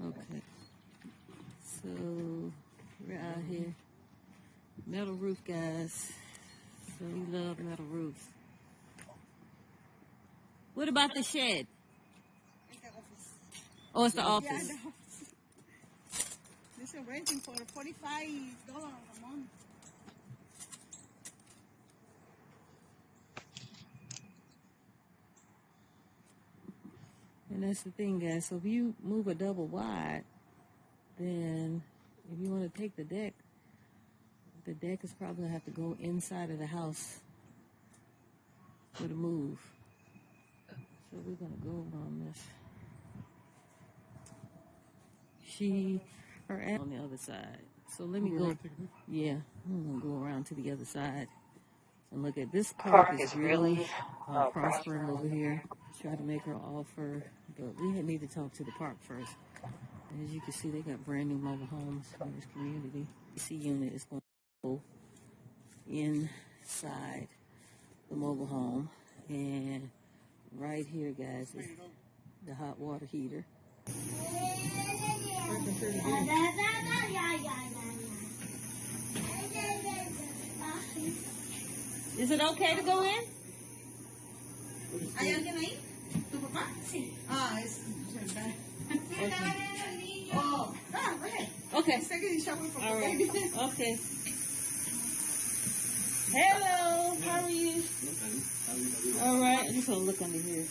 Okay. So we're out here. Metal roof, guys. So we love metal roofs. What about the shed? It's the office. Oh, it's the Yeah, office. the office. This is renting for $45 a month. And that's the thing, guys. So if you move a double wide, then if you want to take the deck is probably going to have to go inside of the house for the move. So we're going to go on this. Her ass on the other side. So let me go. Yeah, I'm going to go around to the other side. And look at this park is really prospering over here. Try to make her offer, but we need to talk to the park first. As you can see, they got brand new mobile homes in this community. The C unit is going to go inside the mobile home, and right here, guys, is the hot water heater. Is it okay to go in? ¿Hay alguien ahí? ¿Tu papá? Sí. Ah, es verdad. Okay. Oh, go ahead. Okay. He's taking a shower for All right. baby. Okay. Hello. How are you? All right. I just want to look under here.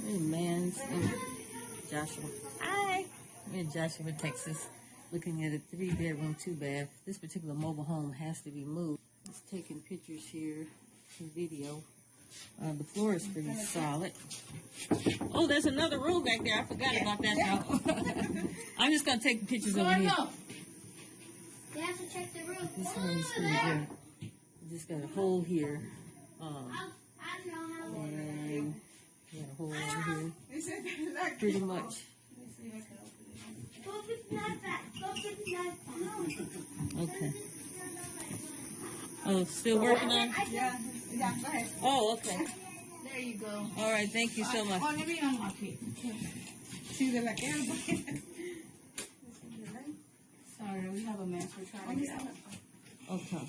Hey, man. Joshua. Hi. I'm in Joshua, Texas, looking at a 3-bedroom, 2-bath. This particular mobile home has to be moved. Just taking pictures here, video. The floor is pretty solid. Oh, there's another room back there. I forgot about that now. I'm just going to take pictures over here. You have to check the roof. This one's pretty good. Just got a hole here. And got a hole over here. Pretty much. Okay. Oh, still working on? Yeah, go ahead. Oh, okay. There you go. All right, thank you so much. Oh, let me unlock it. Sí, de la que Sorry, we have a mess. We're trying to get out. Okay.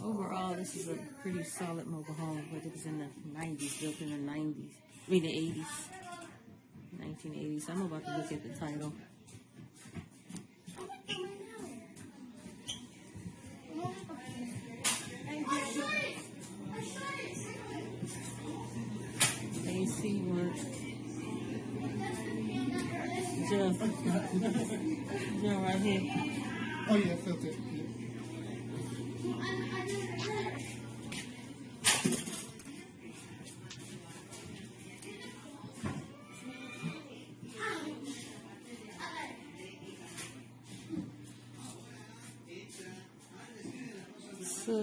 Overall, this is a pretty solid mobile home, but it was in the 90s, built in the 90s. I mean, the 80s. 1980s. I'm about to look at the title. AC works. Joe. Joe right here. Oh yeah, filter. So,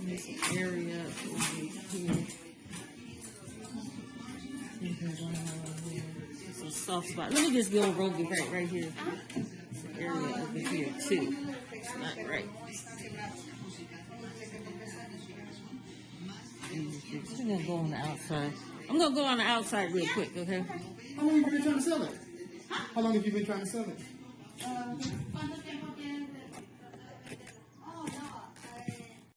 this area over here. It's a soft spot. Let me just go over right here. It's an area over here too. It's not right. I'm gonna go on the outside. I'm gonna go on the outside real quick, okay? How long have you been trying to sell it? How long have you been trying to sell it?